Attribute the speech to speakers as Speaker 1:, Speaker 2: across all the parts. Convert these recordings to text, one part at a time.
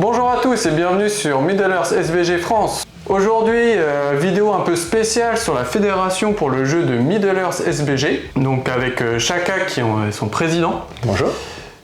Speaker 1: Bonjour à tous et bienvenue sur Middle Earth SVG France. Aujourd'hui, vidéo un peu spéciale sur la fédération pour le jeu de Middle Earth SVG, donc avec Chaka qui est son président.
Speaker 2: Bonjour.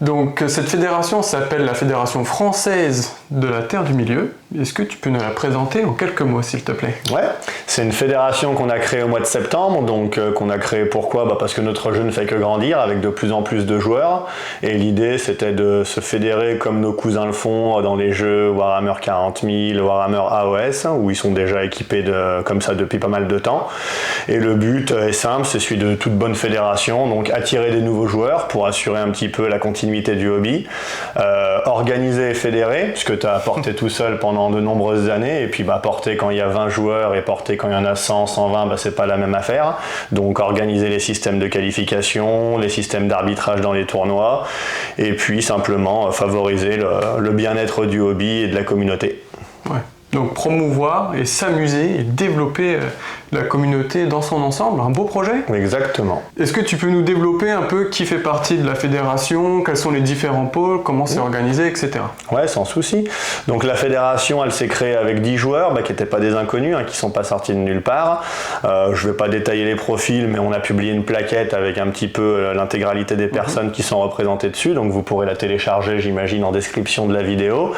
Speaker 1: Donc cette fédération s'appelle la Fédération Française de la Terre du Milieu. Est-ce que tu peux nous la présenter en quelques mots s'il te plaît?
Speaker 2: Ouais, c'est une fédération qu'on a créée au mois de septembre, donc qu'on a créée pourquoi? Parce que notre jeu ne fait que grandir avec de plus en plus de joueurs, et l'idée c'était de se fédérer comme nos cousins le font dans les jeux Warhammer 40 000, Warhammer AOS, où ils sont déjà équipés comme ça depuis pas mal de temps. Et le but est simple, c'est celui de toute bonne fédération, donc attirer des nouveaux joueurs pour assurer un petit peu la continuité du hobby, organiser et fédérer, puisque tu as porté tout seul pendant de nombreuses années, et puis porter quand il y a 20 joueurs et porter quand il y en a 100, 120, c'est pas la même affaire. Donc organiser les systèmes de qualification, les systèmes d'arbitrage dans les tournois, et puis simplement favoriser le bien-être du hobby et de la communauté.
Speaker 1: Ouais. Donc promouvoir et s'amuser et développer la communauté dans son ensemble, un beau projet.
Speaker 2: Exactement.
Speaker 1: Est-ce que tu peux nous développer un peu qui fait partie de la fédération, quels sont les différents pôles, comment c'est organisé, etc.
Speaker 2: Ouais, sans souci. Donc la fédération, elle s'est créée avec 10 joueurs qui n'étaient pas des inconnus, qui ne sont pas sortis de nulle part. Je ne vais pas détailler les profils, mais on a publié une plaquette avec un petit peu l'intégralité des personnes qui sont représentées dessus, donc vous pourrez la télécharger, j'imagine, en description de la vidéo.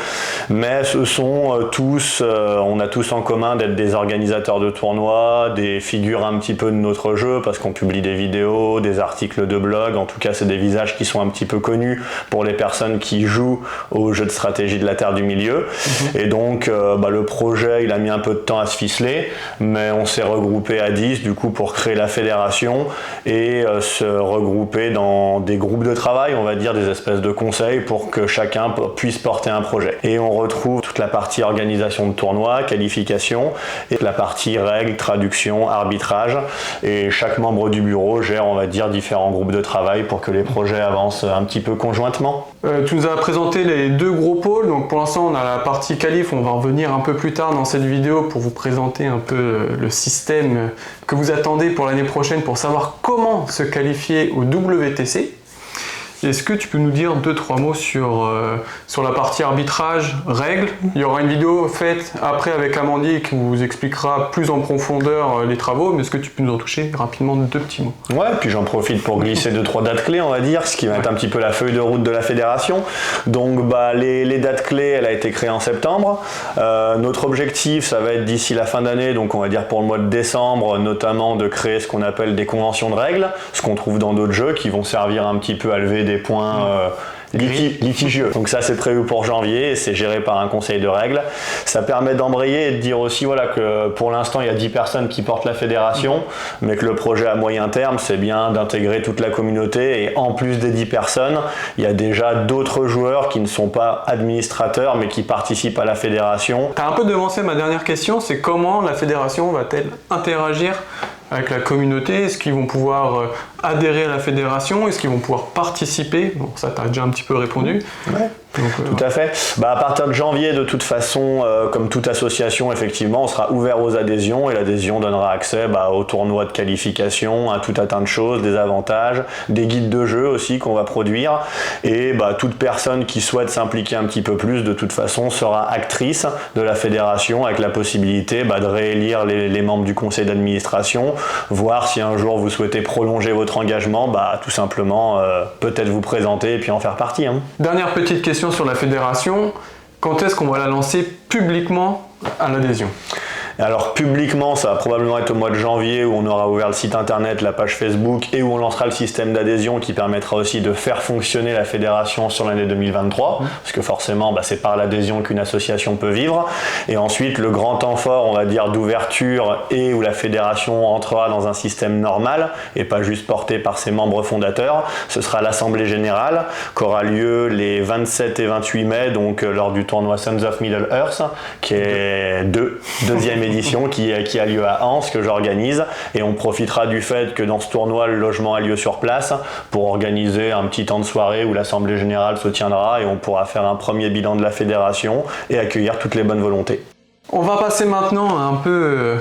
Speaker 2: Mais ce sont tous, on a tous en commun d'être des organisateurs de tournois, des figures un petit peu de notre jeu parce qu'on publie des vidéos, des articles de blog, en tout cas c'est des visages qui sont un petit peu connus pour les personnes qui jouent au jeu de stratégie de la Terre du Milieu. Et donc le projet il a mis un peu de temps à se ficeler, mais on s'est regroupé à 10 du coup pour créer la fédération et se regrouper dans des groupes de travail, on va dire des espèces de conseils pour que chacun puisse porter un projet. Et on retrouve toute la partie organisation de tournoi, qualification et la partie règles, traduction, arbitrage, et chaque membre du bureau gère, on va dire, différents groupes de travail pour que les projets avancent un petit peu conjointement.
Speaker 1: Tu nous as présenté les deux gros pôles, donc pour l'instant on a la partie qualif, on va revenir un peu plus tard dans cette vidéo pour vous présenter un peu le système que vous attendez pour l'année prochaine pour savoir comment se qualifier au WTC. Est-ce que tu peux nous dire 2-3 mots sur la partie arbitrage, règles? Il y aura une vidéo faite après avec Amandie qui vous expliquera plus en profondeur les travaux, mais est-ce que tu peux nous en toucher rapidement 2 petits mots?
Speaker 2: Ouais, puis j'en profite pour glisser 2-3 dates clés, on va dire, ce qui va être un petit peu la feuille de route de la fédération. Donc les dates clés, elle a été créée en septembre. Notre objectif, ça va être d'ici la fin d'année, donc on va dire pour le mois de décembre, notamment de créer ce qu'on appelle des conventions de règles, ce qu'on trouve dans d'autres jeux qui vont servir un petit peu à lever des points litigieux. Donc ça c'est prévu pour janvier et c'est géré par un conseil de règles. Ça permet d'embrayer et de dire aussi que pour l'instant il y a 10 personnes qui portent la fédération, mais que le projet à moyen terme c'est bien d'intégrer toute la communauté, et en plus des 10 personnes, il y a déjà d'autres joueurs qui ne sont pas administrateurs mais qui participent à la fédération.
Speaker 1: Tu as un peu devancé ma dernière question, c'est comment la fédération va-t-elle interagir avec la communauté? Est-ce qu'ils vont pouvoir adhérer à la fédération? Est-ce qu'ils vont pouvoir participer? Bon, ça t'as déjà un petit peu répondu.
Speaker 2: Ouais. Donc, tout à fait. À partir de janvier, de toute façon, comme toute association, effectivement, on sera ouvert aux adhésions, et l'adhésion donnera accès aux tournois de qualification, à tout un tas de choses, des avantages, des guides de jeu aussi qu'on va produire, et toute personne qui souhaite s'impliquer un petit peu plus, de toute façon, sera actrice de la fédération, avec la possibilité de réélire les membres du conseil d'administration, voir si un jour vous souhaitez prolonger votre engagement, tout simplement peut-être vous présenter et puis en faire partie.
Speaker 1: Dernière petite question sur la fédération, quand est-ce qu'on va la lancer publiquement à l'adhésion?
Speaker 2: Alors publiquement, ça va probablement être au mois de janvier, où on aura ouvert le site internet, la page Facebook, et où on lancera le système d'adhésion qui permettra aussi de faire fonctionner la fédération sur l'année 2023, parce que forcément c'est par l'adhésion qu'une association peut vivre. Et ensuite le grand temps fort, on va dire, d'ouverture, et où la fédération entrera dans un système normal et pas juste porté par ses membres fondateurs, ce sera l'assemblée générale qui aura lieu les 27 et 28 mai, donc lors du tournoi Sons of Middle Earth, qui est deuxième édition qui a lieu à Anse, que j'organise, et on profitera du fait que dans ce tournoi le logement a lieu sur place pour organiser un petit temps de soirée où l'assemblée générale se tiendra et on pourra faire un premier bilan de la fédération et accueillir toutes les bonnes volontés.
Speaker 1: On va passer maintenant un peu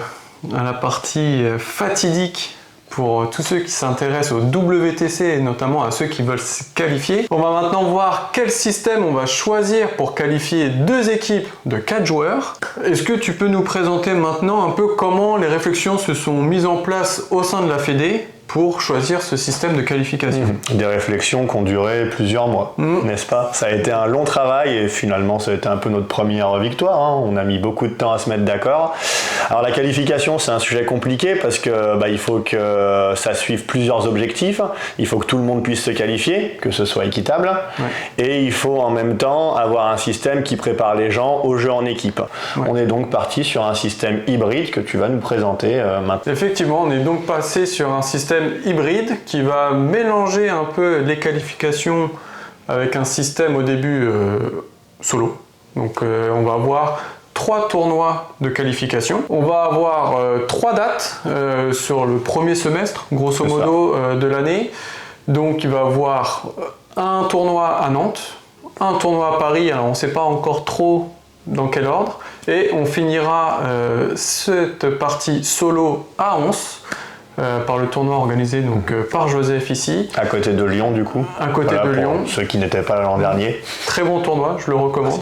Speaker 1: à la partie fatidique pour tous ceux qui s'intéressent au WTC et notamment à ceux qui veulent se qualifier. On va maintenant voir quel système on va choisir pour qualifier 2 équipes de 4 joueurs. Est-ce que tu peux nous présenter maintenant un peu comment les réflexions se sont mises en place au sein de la Fédé pour choisir ce système de qualification?
Speaker 2: Des réflexions qui ont duré plusieurs mois, n'est-ce pas? Ça a été un long travail et finalement ça a été un peu notre première victoire, hein. On a mis beaucoup de temps à se mettre d'accord. Alors la qualification, c'est un sujet compliqué parce que il faut que ça suive plusieurs objectifs. Il faut que tout le monde puisse se qualifier, que ce soit équitable. Et il faut en même temps avoir un système qui prépare les gens au jeu en équipe. On est donc parti sur un système hybride que tu vas nous présenter maintenant.
Speaker 1: Effectivement, on est donc passé sur un système hybride qui va mélanger un peu les qualifications avec un système au début solo. Donc on va avoir 3 tournois de qualification. On va avoir 3 dates sur le premier semestre, grosso modo, de l'année. Donc il va y avoir un tournoi à Nantes, un tournoi à Paris, alors on ne sait pas encore trop dans quel ordre, et on finira cette partie solo à Ons, par le tournoi organisé donc, par Joseph ici.
Speaker 2: À côté de Lyon du coup.
Speaker 1: À côté de Lyon.
Speaker 2: Ceux qui n'étaient pas là l'an dernier.
Speaker 1: Très bon tournoi, je le recommande.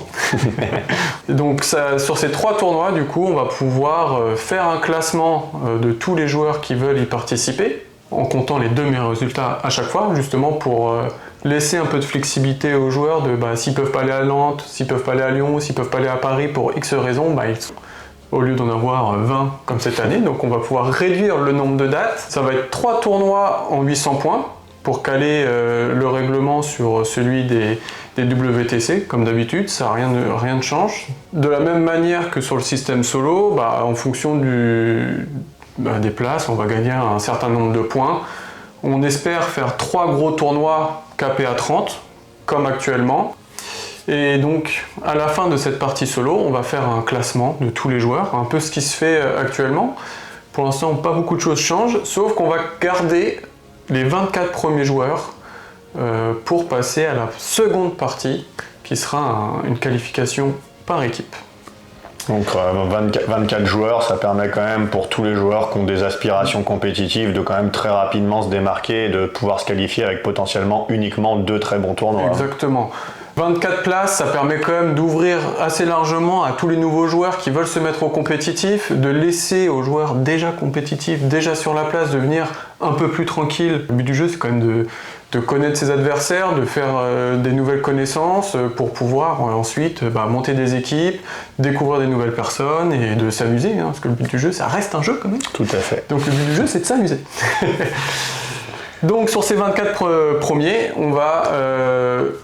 Speaker 1: Donc sur ces 3 tournois du coup on va pouvoir faire un classement de tous les joueurs qui veulent y participer, en comptant les 2 meilleurs résultats à chaque fois, justement pour laisser un peu de flexibilité aux joueurs de s'ils peuvent pas aller à Nantes, s'ils peuvent pas aller à Lyon, s'ils peuvent pas aller à Paris pour X raisons, au lieu d'en avoir 20 comme cette année, donc on va pouvoir réduire le nombre de dates. Ça va être 3 tournois en 800 points pour caler le règlement sur celui des WTC, comme d'habitude, ça rien ne change. De la même manière que sur le système solo, en fonction des places, on va gagner un certain nombre de points. On espère faire 3 gros tournois capés à 30, comme actuellement. Et donc, à la fin de cette partie solo, on va faire un classement de tous les joueurs, un peu ce qui se fait actuellement. Pour l'instant, pas beaucoup de choses changent, sauf qu'on va garder les 24 premiers joueurs pour passer à la seconde partie, qui sera une qualification par équipe.
Speaker 2: Donc 24 joueurs, ça permet quand même pour tous les joueurs qui ont des aspirations compétitives de quand même très rapidement se démarquer et de pouvoir se qualifier avec potentiellement uniquement 2 très bons tournois.
Speaker 1: Exactement. 24 places, ça permet quand même d'ouvrir assez largement à tous les nouveaux joueurs qui veulent se mettre au compétitif, de laisser aux joueurs déjà compétitifs, déjà sur la place, de venir un peu plus tranquille. Le but du jeu, c'est quand même de connaître ses adversaires, de faire des nouvelles connaissances pour pouvoir ensuite monter des équipes, découvrir des nouvelles personnes et de s'amuser, parce que le but du jeu, ça reste un jeu quand même.
Speaker 2: Tout à fait.
Speaker 1: Donc le but du jeu, c'est de s'amuser. Donc sur ces 24 premiers, on va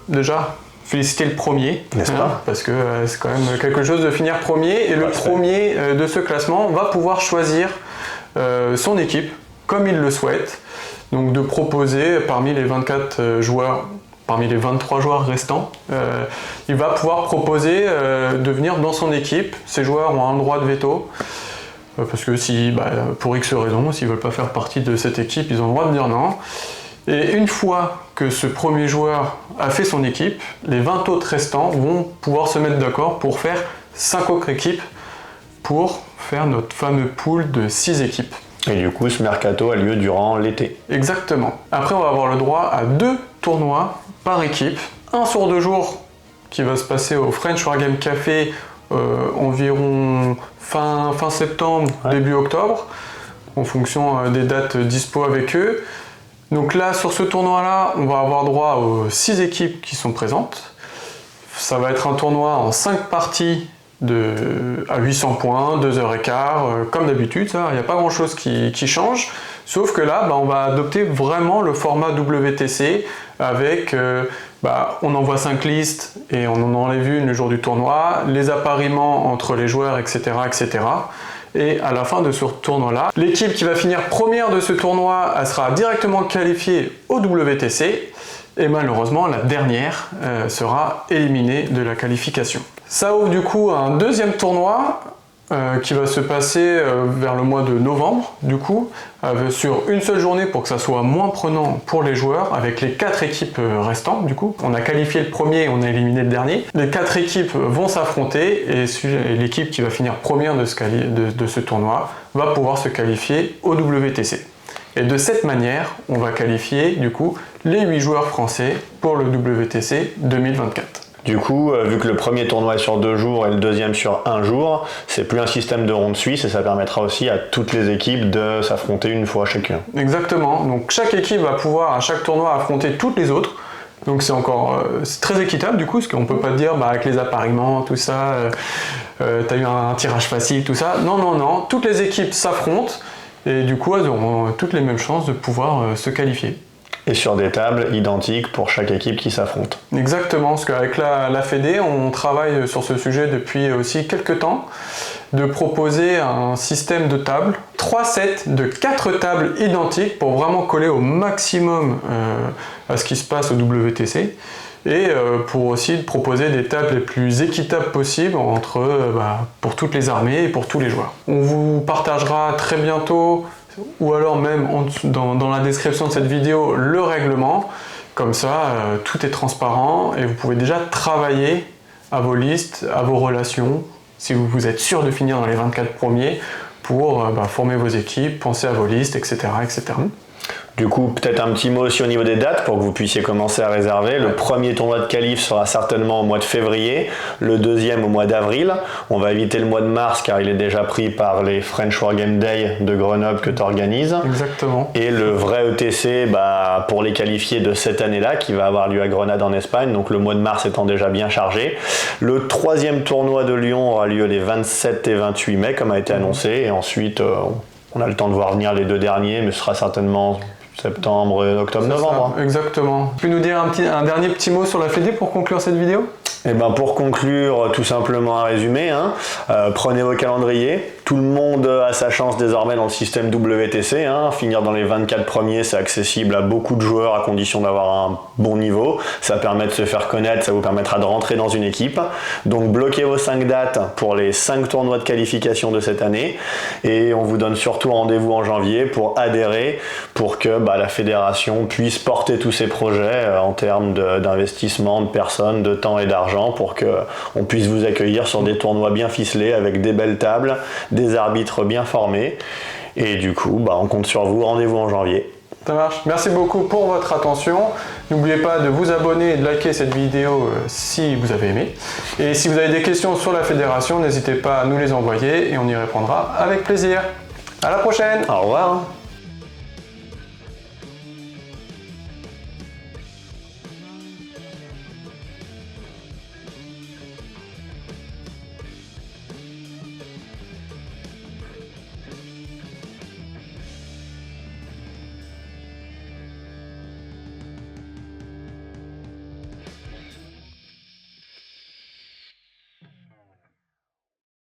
Speaker 1: déjà féliciter le premier,
Speaker 2: n'est-ce pas?
Speaker 1: Parce que c'est quand même quelque chose de finir premier, et le premier de ce classement va pouvoir choisir son équipe comme il le souhaite, donc de proposer parmi les 24 joueurs, parmi les 23 joueurs restants, il va pouvoir proposer de venir dans son équipe. Ces joueurs ont un droit de veto, parce que si, pour X raisons, s'ils ne veulent pas faire partie de cette équipe, ils ont le droit de dire non. Et une fois que ce premier joueur a fait son équipe, les 20 autres restants vont pouvoir se mettre d'accord pour faire 5 autres équipes pour faire notre fameux pool de 6 équipes.
Speaker 2: Et du coup, ce mercato a lieu durant l'été.
Speaker 1: Exactement. Après, on va avoir le droit à 2 tournois par équipe. Un sur 2 jours qui va se passer au French Wargame Café environ fin septembre, début octobre, en fonction des dates dispo avec eux. Donc là, sur ce tournoi-là, on va avoir droit aux 6 équipes qui sont présentes. Ça va être un tournoi en 5 parties à 800 points, 2h15, comme d'habitude, il n'y a pas grand-chose qui change. Sauf que là, on va adopter vraiment le format WTC avec, on envoie 5 listes et on en enlève une le jour du tournoi, les appariements entre les joueurs, etc., etc. Et à la fin de ce tournoi-là, l'équipe qui va finir première de ce tournoi, elle sera directement qualifiée au WTC. Et malheureusement, la dernière sera éliminée de la qualification. Ça ouvre du coup un deuxième tournoi qui va se passer vers le mois de novembre, du coup, sur une seule journée pour que ça soit moins prenant pour les joueurs, avec les 4 équipes restantes, du coup. On a qualifié le premier, on a éliminé le dernier. Les 4 équipes vont s'affronter et l'équipe qui va finir première de ce tournoi va pouvoir se qualifier au WTC. Et de cette manière, on va qualifier du coup les 8 joueurs français pour le WTC 2024.
Speaker 2: Du coup, vu que le premier tournoi est sur 2 jours et le deuxième sur 1 jour, c'est plus un système de ronde suisse et ça permettra aussi à toutes les équipes de s'affronter une fois chacun.
Speaker 1: Exactement, donc chaque équipe va pouvoir à chaque tournoi affronter toutes les autres. Donc c'est très équitable du coup, parce qu'on peut pas dire avec les appariements, tout ça, t'as eu un tirage facile, tout ça. Non, non, non, toutes les équipes s'affrontent et du coup elles auront toutes les mêmes chances de pouvoir se qualifier.
Speaker 2: Et sur des tables identiques pour chaque équipe qui s'affronte.
Speaker 1: Exactement, parce qu'avec la Fédé, on travaille sur ce sujet depuis aussi quelques temps, de proposer un système de tables, 3 sets de 4 tables identiques pour vraiment coller au maximum à ce qui se passe au WTC, et pour aussi proposer des tables les plus équitables possibles pour toutes les armées et pour tous les joueurs. On vous partagera très bientôt, ou alors même dans la description de cette vidéo, le règlement. Comme ça, tout est transparent et vous pouvez déjà travailler à vos listes, à vos relations, si vous êtes sûr de finir dans les 24 premiers, pour former vos équipes, penser à vos listes, etc. etc.
Speaker 2: Du coup, peut-être un petit mot aussi au niveau des dates pour que vous puissiez commencer à réserver. Le premier tournoi de qualif sera certainement au mois de février, le deuxième au mois d'avril. On va éviter le mois de mars car il est déjà pris par les French Wargame Day de Grenoble que tu organises.
Speaker 1: Exactement.
Speaker 2: Et le vrai ETC pour les qualifiés de cette année-là qui va avoir lieu à Grenade en Espagne, donc le mois de mars étant déjà bien chargé. Le troisième tournoi de Lyon aura lieu les 27 et 28 mai comme a été annoncé. Et ensuite, on a le temps de voir venir les 2 derniers, mais ce sera certainement septembre, octobre, novembre.
Speaker 1: Exactement. Tu peux nous dire un dernier petit mot sur la Fédé pour conclure cette vidéo ?
Speaker 2: Et pour conclure, tout simplement un résumé, prenez vos calendriers. Tout le monde a sa chance désormais dans le système WTC. Finir dans les 24 premiers, c'est accessible à beaucoup de joueurs à condition d'avoir un bon niveau. Ça permet de se faire connaître, ça vous permettra de rentrer dans une équipe. Donc bloquez vos 5 dates pour les 5 tournois de qualification de cette année. Et on vous donne surtout rendez-vous en janvier pour adhérer, pour que la fédération puisse porter tous ses projets en termes d'investissement, de personnes, de temps et d'argent, pour qu'on puisse vous accueillir sur des tournois bien ficelés avec des belles tables, des arbitres bien formés. Et du coup, on compte sur vous. Rendez-vous en janvier.
Speaker 1: Ça marche. Merci beaucoup pour votre attention. N'oubliez pas de vous abonner et de liker cette vidéo si vous avez aimé. Et si vous avez des questions sur la fédération, n'hésitez pas à nous les envoyer et on y répondra avec plaisir. À la prochaine.
Speaker 2: Au revoir.